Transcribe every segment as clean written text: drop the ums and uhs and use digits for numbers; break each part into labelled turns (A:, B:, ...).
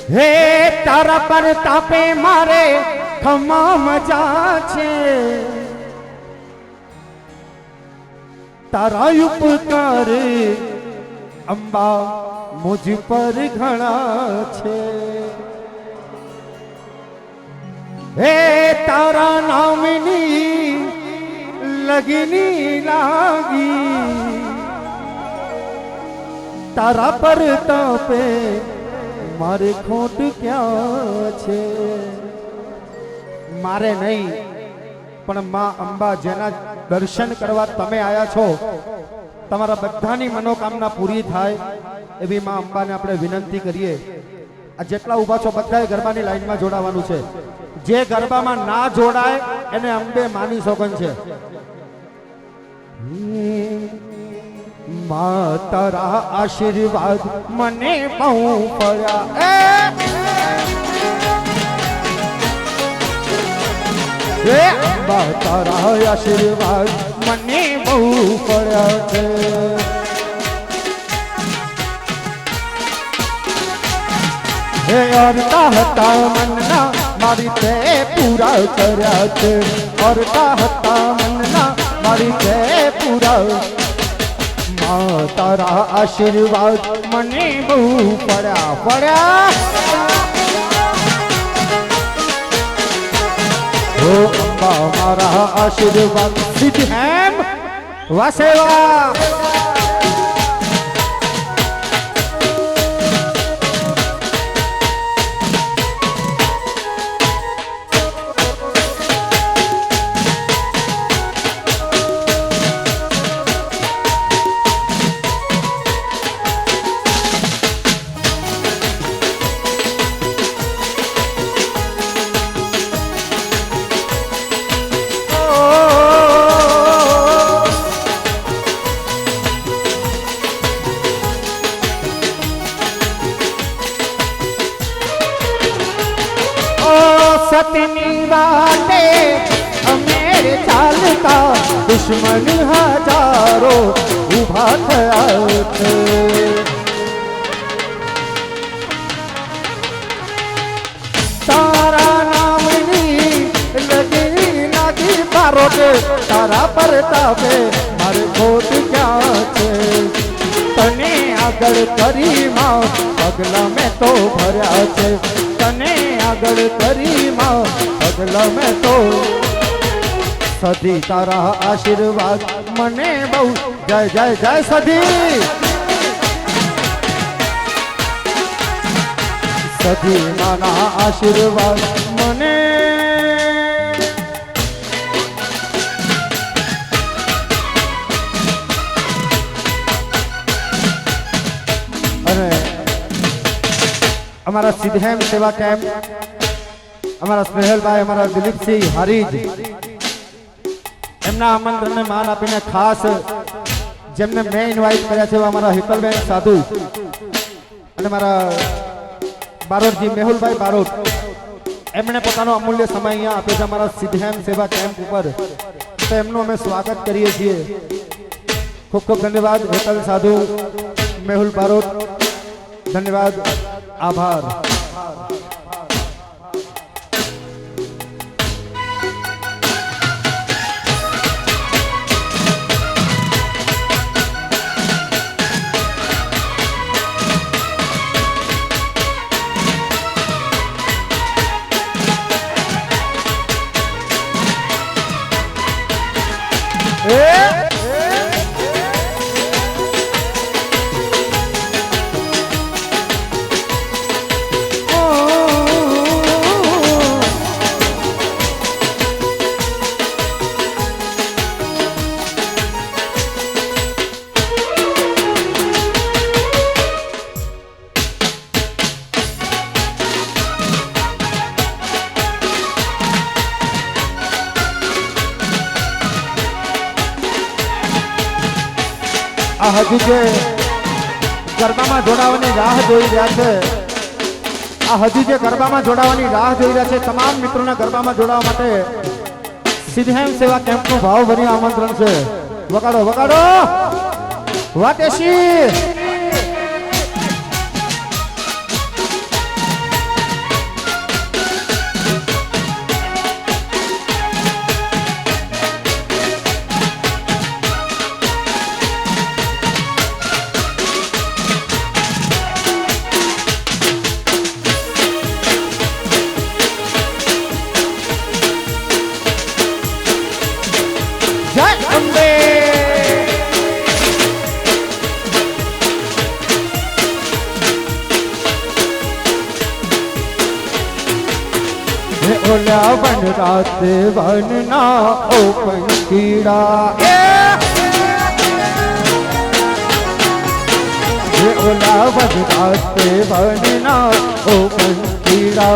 A: હે તારા પર તાપે મારે ખમા મજા છે, તારા ઉપકાર અંબા મુજ પર ઘણા છે। હે તારા નામની લગની લાગી, તારા પર તાપે મારે ખોટ ક્યાં છે। મારે નહીં પણ માં અંબા જેના દર્શન કરવા તમે આયા છો, તમારા બધાની મનોકામના પૂરી થાય એવી માં અંબાને આપણે વિનંતી કરીએ। આ જેટલા ઊભા છો બધાએ ગરબાની લાઈનમાં જોડાવાનું છે। જે ગરબામાં ના જોડાય એને અંબે માની સોગન છે। માં તારા આશીર્વાદ મને બહુ પડ્યા, માં તારા આશીર્વાદ મને બહુ પડ્યા છે। હે અરતા હતા મનના મારી તે પૂરા કર્યા છે, અરતા હતા મનના મારી તે પૂરા। માં તારા આશીર્વાદ મને બહુ પડ્યા। ઓ અંબા મારા આશીર્વાદ સિદ્ધહેમ વાસેવા। સતની વાતે અમેર ચાલતા દુશ્મન હજારો ઉભા થયા છે। તારા નામની લગી લાગી મારો કે તારા પર તાપે મારે ખોટ ક્યાં છે। તને આગળ કરી માં પગલા મેં તો ભર્યા છે, તને આગળ કરી માં પગલા મેં તો। સધી તારા આશીર્વાદ મને બહુ જય જય જય સધી, સધી માના આશીર્વાદ મને। અને અમારા સિદ્ધહેમ સેવા કેમ્પ, અમારા સ્નેહલભાઈ, અમારા દિલીપસિંહ હારીજ, એમના આમંત્રણને માન આપીને ખાસ જેમને મેં ઇન્વાઇટ કર્યા છે અમારા હિતલબેન સાધુ અને મારા બારોટજી મેહુલભાઈ બારોટ, એમણે પોતાનો અમૂલ્ય સમય અહીંયા આપ્યો છે અમારા સિદ્ધહેમ સેવા કેમ્પ ઉપર, તો એમનું અમે સ્વાગત કરીએ છીએ। ખૂબ ખૂબ ધન્યવાદ હિતલ સાધુ, મેહુલ બારોટ, ધન્યવાદ, આભાર। આ હજુ જે ગરબામાં જોડાવાની રાહ જોઈ રહ્યા છે, આ હજુ જે ગરબામાં જોડાવાની રાહ જોઈ રહ્યા છે, તમામ મિત્રોને ગરબામાં જોડાવા માટે સિદ્ધહેમ સેવા કેમ્પનું ભાવભર્યું આમંત્રણ છે। વગાડો વગાડો વાટેશી। ओला बन रात बनना ओपन कीड़ा ये ओला बन रात बनना ओपन कीड़ा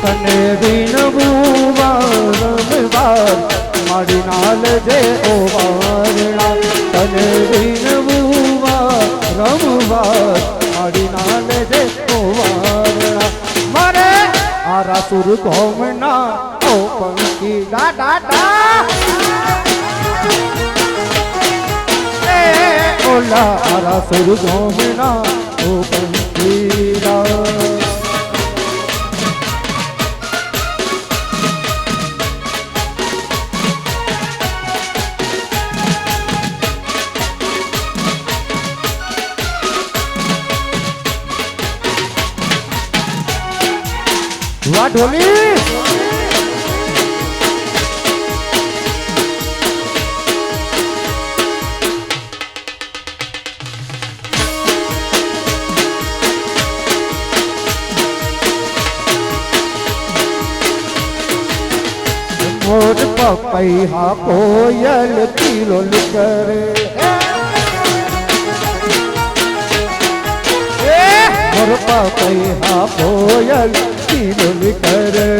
A: तने दिन बुवार मारी नाल जे ओ वारणा तने दिन बुवार रमवार मारी नाल जे ओ वारणा मारे आरा सुर घोमना ओ पंखी डा डा डा ए ओला आरा सुर घोमना ओ पंखी डा वाह ढोली मोर पपैया कोयल किलोल करे मोर पपैया कोयल किलोल करे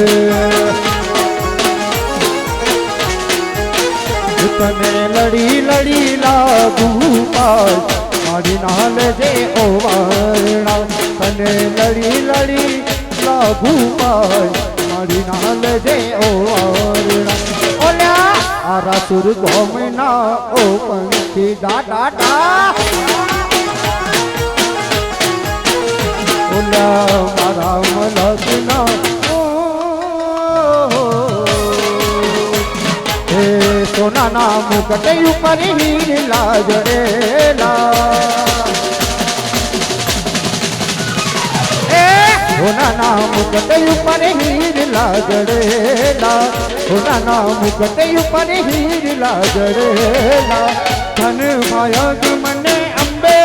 A: तने लड़ी लड़ी लागू पाल मारी नाल जे ओ वारणा तने लड़ी लड़ी लागू पाल मारी नाल जे ओ वारणा ओला आरा सुर घोमना ओ पंखी डा डा डा ओला मारा मलकना हे सोना ना मुकटे ऊपर हीर लाजरेला सोना ना मुकटे ऊपर हीर लाजरेला सोना ना मुकटे ऊपर हीर लाजरेला धन मायग मने अंबे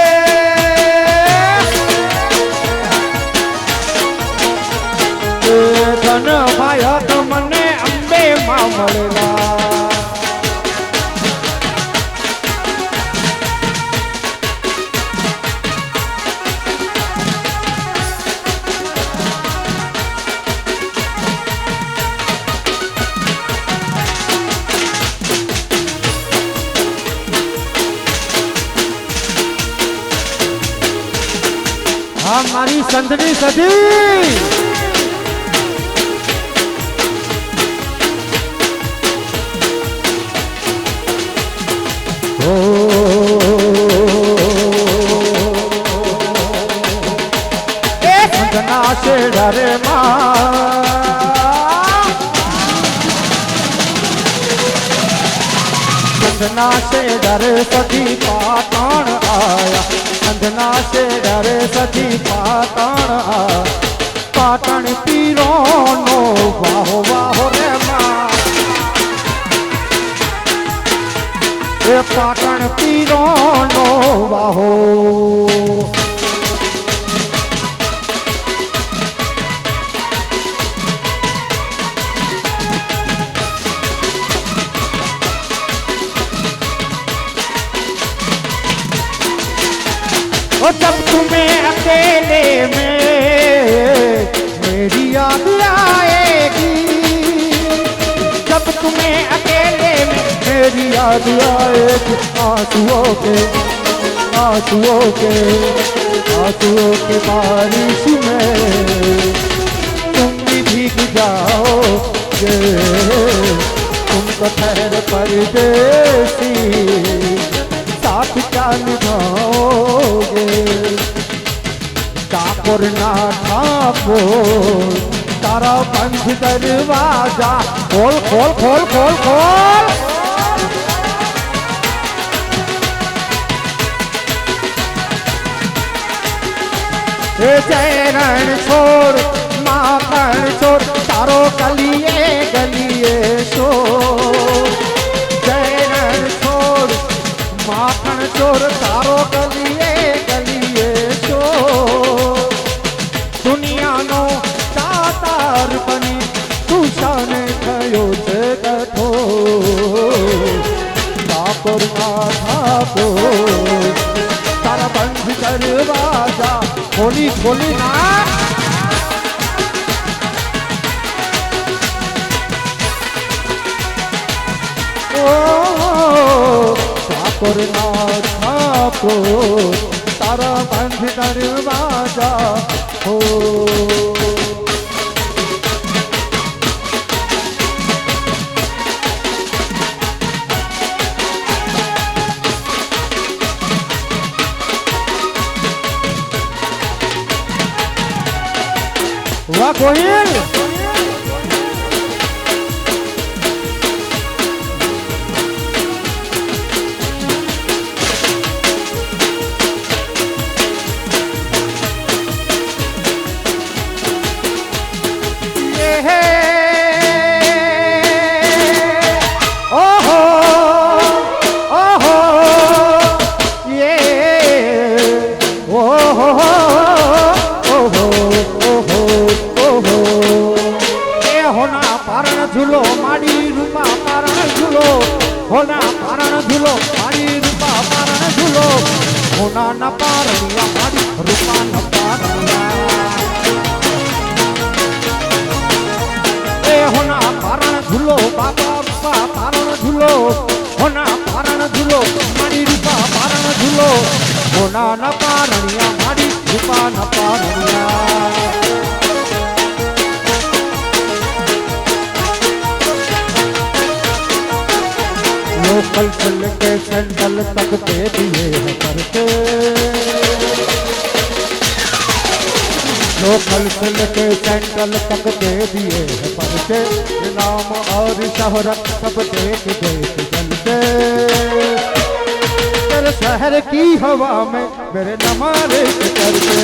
A: धन मायग मने अंबे मामला हमारी संदनी सदी ओ संदना से डरे संदना से डरे सदी पाटण आया संदना से डरे सदी पाटण पाटण पीरो नो वाहो वाहो रे माँ ये पाटण पीरो नो वाहो और जब तुम्हें अकेले में मेरी याद आएगी जब तुम्हें अकेले में मेरी याद आएगी आंसुओं के बारिश में तुम भी भीग जाओगे तुम तो ठहर परदेसी साथ क्या निभाओगे ठाकुर ना ठाकुर तारा बंद दरवाजा खोल खोल खोल खोल खोल जयरण छोड़ माखन छोड़ तारो गलिए गलिए छोड़ जयरण छोड़ माखन छोड़ तारो गलिए गलिए छोड़ દુનિયાનો દાતાર બની તું શાને થયો છે કઠોર ઠાકોર ના ઠાકોર તારા બંધ દરવાજા ખોલી ખોલી ના ઠાકોર ના ઠાકોર તારા બંધ દરવાજા હો વાહ ગોહિલ ઝૂલો માડી રૂપા પારણ ઝૂલો હોના પારણ ઝૂલો માડી રૂપા પારણ ઝૂલો હોના ના પારણિયા માડી રૂપા ના પારણિયા એ હોના પારણ ઝૂલો બાબા રૂપા પારણ ઝૂલો હોના પારણ ઝૂલો માડી રૂપા પારણ ઝૂલો હોના ના પારણિયા માડી રૂપા ના પારણિયા लोकल चल के सेंट्रल तक दे दिए हैं करके लोकल चल के सेंट्रल तक दे दिए हैं परचे नाम और शहरत सब देख देख जलते तेरे शहर की हवा में मेरे नमारे करके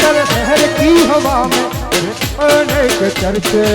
A: तेरे शहर की हवा में मेरे अनेक चर्चे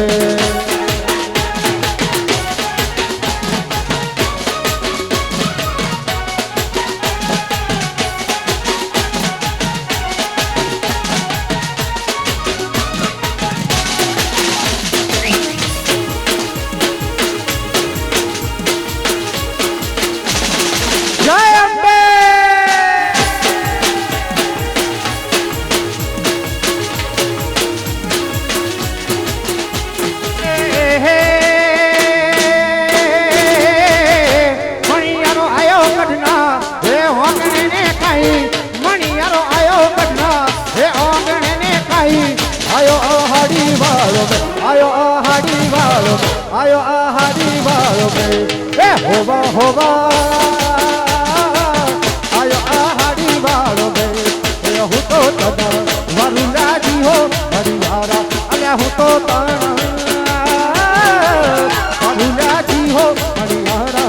A: आयो आहारी वालों में ए होवा होवा आयो आहारी वालों में ए हूँ तो तना वरुला जी हो हरियारा अरे हूँ तो तना वरुला जी हो हरियारा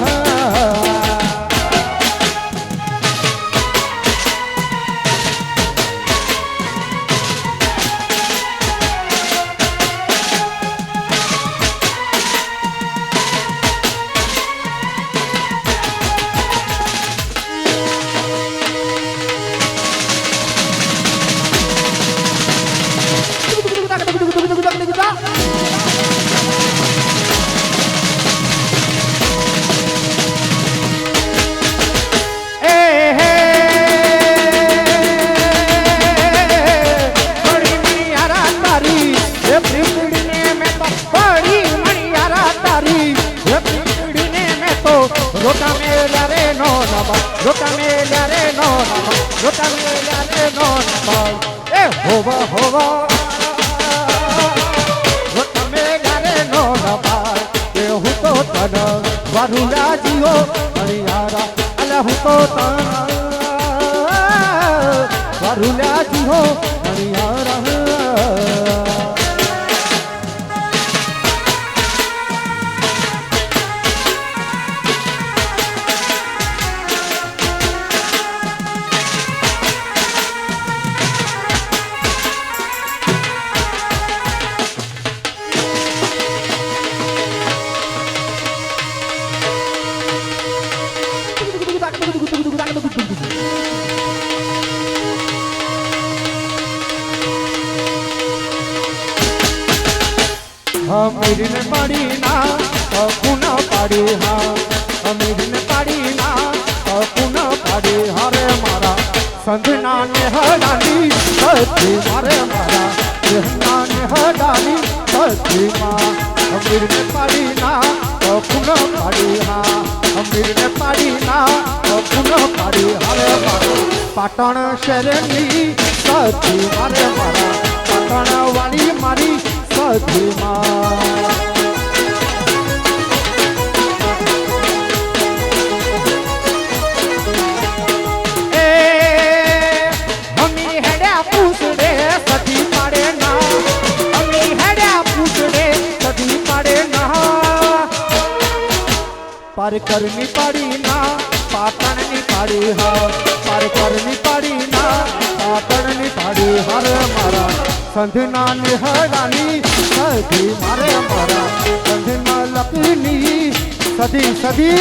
A: Rota melia re no nama, rota melia re no nama, rota melia re no nama. Hova hova, rota melia re no nama. Huto tana, varula jiho, hariyara. Ala huto tana, varula jiho, hariyara. અમીર ને પાડી ના પુન પાડી હા અમીર ને પાડી ના પુન પાડી હારે મારા સંધના ને હડાની સતી મારે મારા સંધના ને હડાની સતી માં અમીર ને પાડી ના પુન પાડી હા અમીર ને પાડી ના પુન પાડી હારે મારા પાટણ શહેરની સતી મારે મારા પાટણ વાળી મારી સતી માં पार करनी पड़ी ना पाटणनी पाड़ी हा पार करनी पड़ी ना पाटणनी पाड़ी हर मारा संधना निहरानी सदी मारे मारा संधना लपनी सदी सदी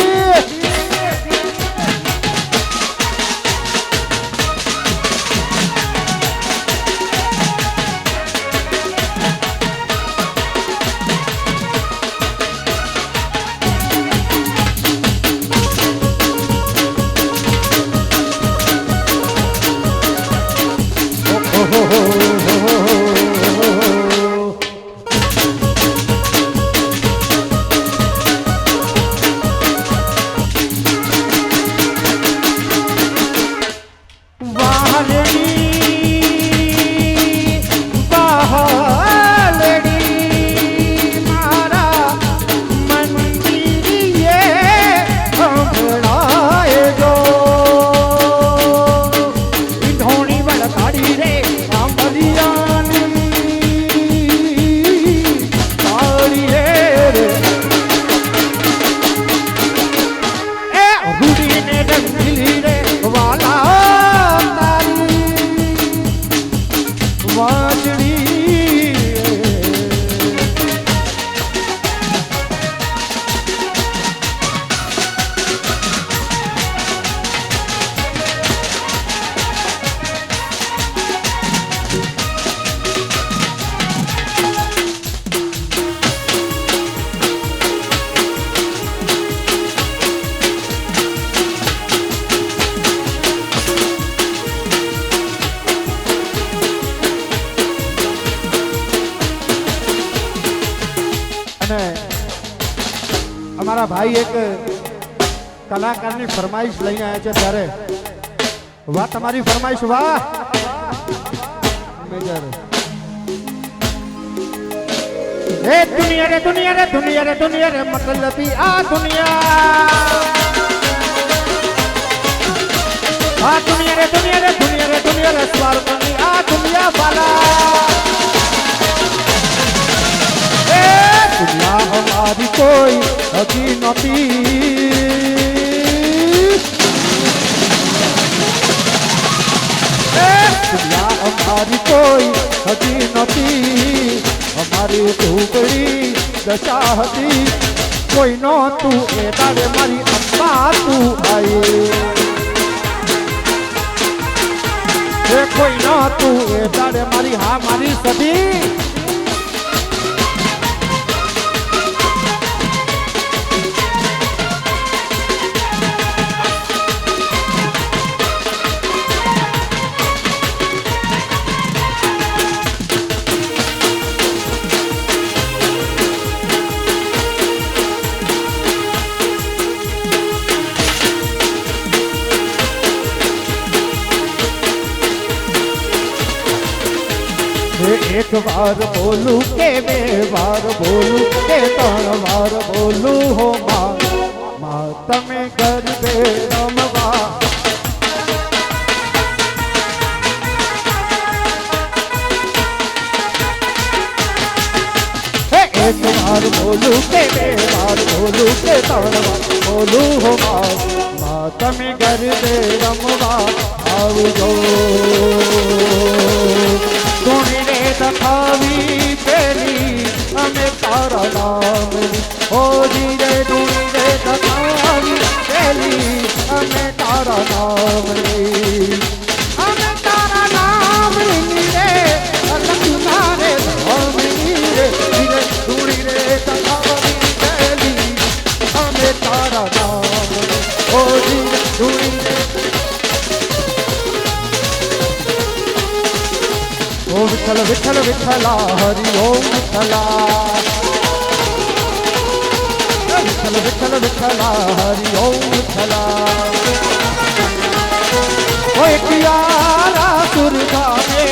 A: અમારા ભાઈ એક કલાકારની ફરમાઈશ લઈને આવ્યા છે ત્યારે વાહ તમારી ફરમાઈશ વાહ મેજર એ દુનિયા રે દુનિયા રે દુનિયા રે દુનિયા રે મતલબી આ દુનિયા દુનિયા રે દુનિયા રે દુનિયા રે દુનિયા રે સ્વાર્થની આ દુનિયા વાલા दुनिया हमारी कोई हकी नती दुनिया हमारी कोई हकी नती हमारी ढूंढड़ी दशा હતી કોઈ નો તું એ તારે મારી અમ્મા તું આઈ એ કોઈ નો તું એ તારે મારી હા મારી સદી एक बार बोलूं के बे बार बोलूं के त्रण बार बोलूं हो मां तमे गरबे रमवा एक बार बोलूं के बे बार बोलूं के त्रण बार बोलूं हो मां तमे गरबे रमवा आवजो धूणी रे दखावी पेली हमें तारा नाम ओ जी रे धूणी रे दखावी पेली हमें तारा नाम हमें तारा नाम रे लखना रे धूणी रे धूणी रे विठ्ठल विठ्ठल विठ्ठला हरि ओम विठ्ठला विठ्ठल विठ्ठल विठ्ठला हरि ओम विठ्ठला ओ एकयारा सुरधामे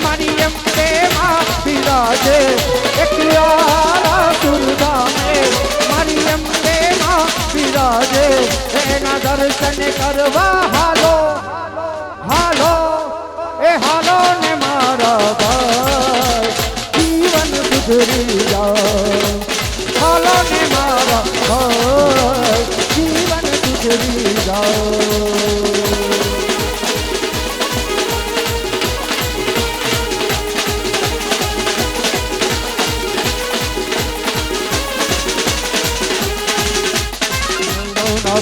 A: मारी अंबे માં બિરાજે એકયારા સુરધામે મારી અંબે માં બિરાજે એના દર્શન કરવા હાલો હાલો એ હાલો ને મારા ભાઈ જીવન સુધરી જાય હાલો ને મારા ભાઈ જીવન સુધરી જાય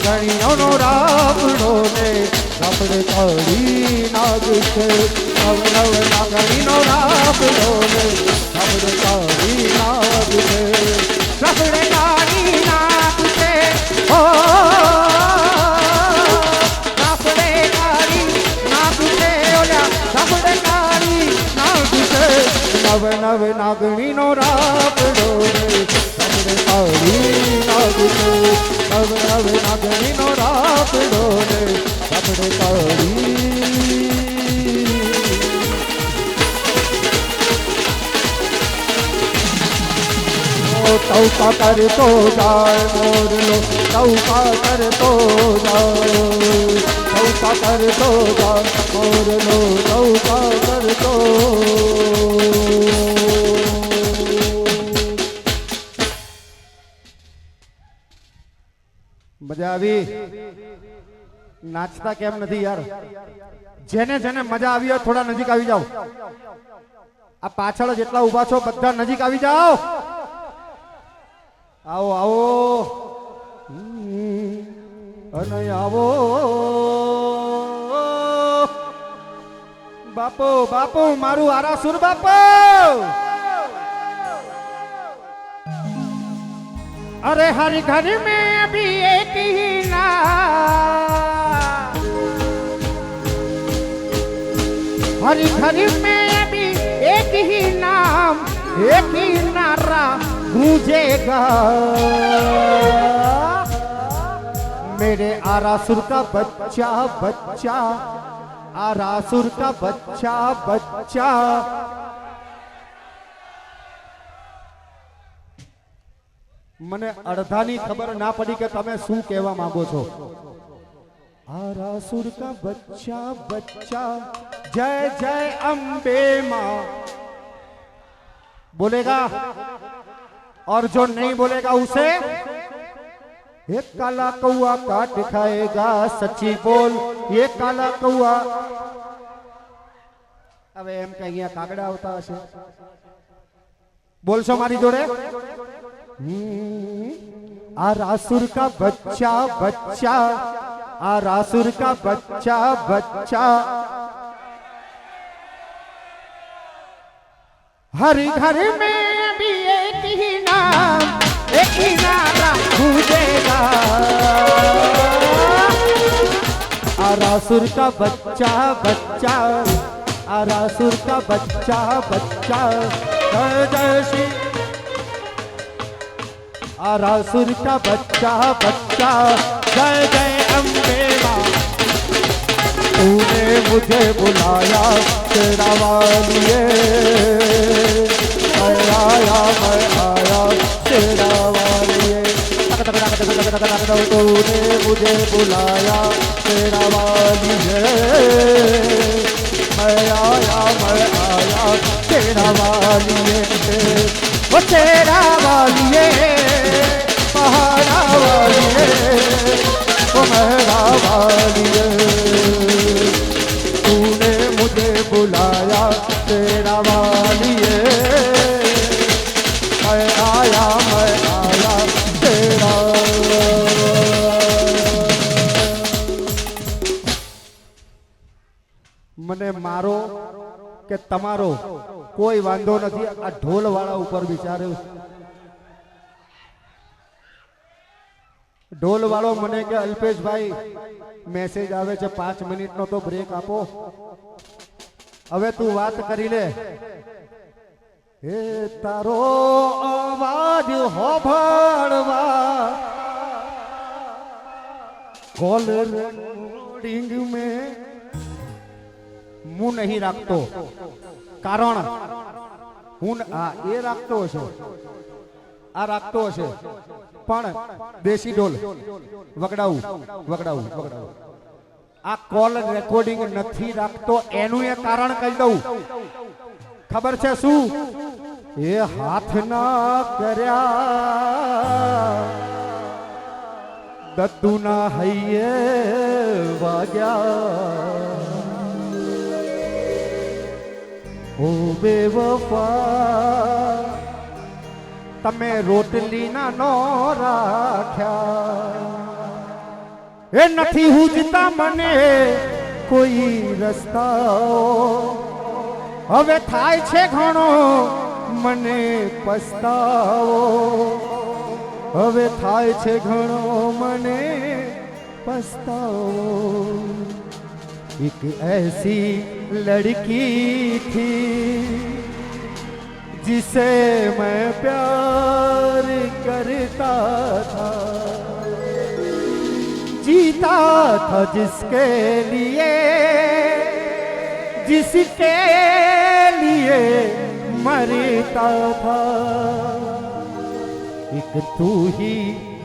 A: ગણીનો રાપડો ને રાપડે કાળી નાગ છે નવ નવ નાગણીનો રાપડો ને રાપડે કાળી નાગ છે રાપડે કાળી નાગ છે ઓ રાપડે કાળી નાગ છે ઓલા રાપડે કાળી નાગ છે નવ નવ નાગણીનો રાપડો ને રાપડે કાળી નાગ છે નવ નવ નાગણીનો રાપડો ને રાપડે કાળી ચૌકા કરતો જાય મોરલો ચૌકા કરતો જાય ચૌકા કરતો જાય મોરલો ચૌકા કરતો મજા આવી નાચતા કેમ નથી યાર જેને જેને મજા આવી હોય થોડા નજીક આવી જાઓ આ પાછળ જેટલા ઊભા છો બધા નજીક આવી જાઓ આવો આવો અને આવો બાપો બાપો મારું આરાસુર બાપો अरे हर घर में अभी एक ही नाम हर घर में अभी एक ही नाम एक ही नारा गूंजेगा मेरे आरासुर का बच्चा बच्चा आरासुर का बच्चा बच्चा મને અડધાની ખબર ના પડી કે તમે શું કહેવા માંગો છો આરાસુર કા બચ્ચા બચ્ચા જય જય અંબે मां बोलेगा और जो नहीं बोलेगा उसे एक काला कौआ काट खाएगा सच्ची बोल ये काला कौआ હવે એમ કે અહીંયા કાગડા આવતા હશે બોલશો મારી જોડે आरासुर का बच्चा बच्चा आरासुर का बच्चा बच्चा हर घर में भी एक ही नाम एक ही नारा गूंजेगा आरासुर का बच्चा बच्चा आरासुर का बच्चा बच्चा जय जय श्री आरासुर का बच्चा बच्चा जय जय अम्बे मां तूने मुझे बुलाया तेरा वालिए मैं आया तेरा वालिए तूने मुझे बुलाया तेरा वालिए मैं आया तेरा वालिए वो तेरा वालिए पहाड़ा वालिए वो मेरा वालिए तूने मुझे बुलाया तेरा वालिए मैं आया तेरा મને મારો કે તમારો કોઈ વાંધો નથી આ ઢોલ વાળા ઉપર વિચાર્યું ઢોલ વાળો મને કે અલ્પેશભાઈ મેસેજ આવે છે 5 મિનિટનો તો બ્રેક આપો હવે તું વાત કરી લે હે તારો અવાજ હોભળવા કોલ રેકોર્ડિંગ में હું નહીં રાખતો, કારણ હું એ રાખતો હશે, આ રાખતો હશે, પણ દેશી ઢોલ વગડાવું વગડાવું વગડાવું આ કોલ રેકોર્ડિંગ નથી રાખતો એનું એ કારણ કહી દઉં. ખબર છે શું? એ હાથ ના કર્યા દત્તુ ના હૈયે વાગ્યા ઓ બેવફા તમે રોટલી ના નો રાખ્યા. એ નથી હુજતા મને કોઈ રસ્તાઓ, હવે થાય છે ઘણો મને પસ્તાવો, હવે થાય છે ઘણો મને પસ્તાવો. एक ऐसी लड़की थी जिसे मैं प्यार करता था, जीता था जिसके लिए जिसके लिए मरता था. एक तू ही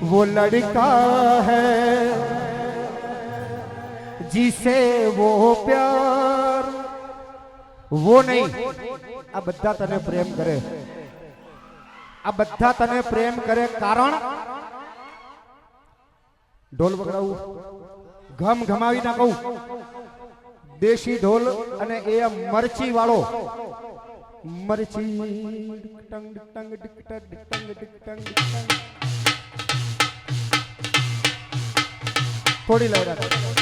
A: वो लड़का है जिसे वो प्यार वो नहीं. આ બધા તને પ્રેમ કરે, આ બધા તને પ્રેમ કરે કારણ ઢોલ વગાડવું ઘમ ઘમાવી ના કહું. દેશી ઢોલ અને એ મરચી વાળો મરચી ટંગ ટંગ ટંગ ટંગ થોડી લઈ રહ્યા.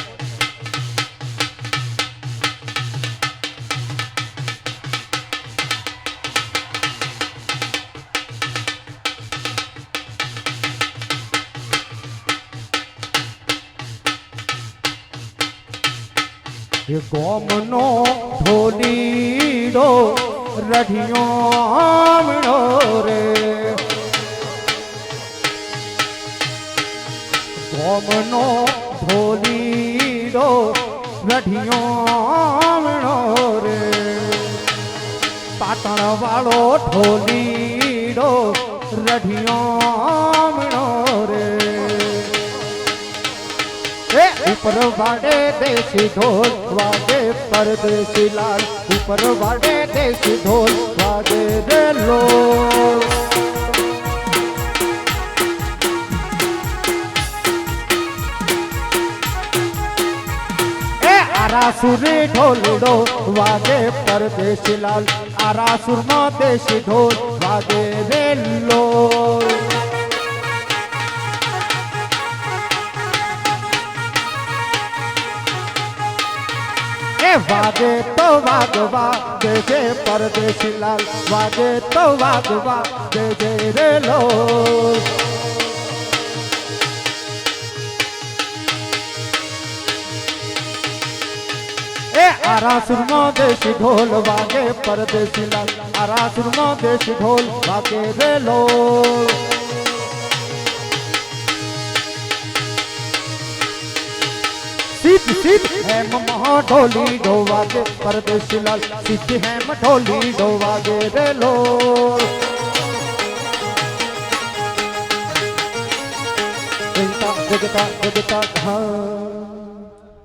A: ગોમનો ઢોલીડો રઢિયો રે, ગોમનો ઢોલીડો રઢિયો રે, પાટણ વાળો ઢોલીડો રઢિયો રે. ऊपर वाडे देसी ढोल वागे परदेसी लाल, ऊपर वाडे देसी ढोल वागे रे लोल. ए आरासुर ढोलडो वागे परदेसी लाल, आरासुर नो देसी ढोल वागे रे लोल. वागे तो वागवा दे जे परदेसी लाल, वागे तो वागवा दे जे रे लोल. ए आरासुर नो देसी ढोल वागे परदेसी लाल, आरासुर नो देसी ढोल वागे रे लोल. सिद्ध है ढोली ढोवागे परदेसी लाल, सिद्ध है ढोली ढोवागे रे लोल. जगता जगता हाँ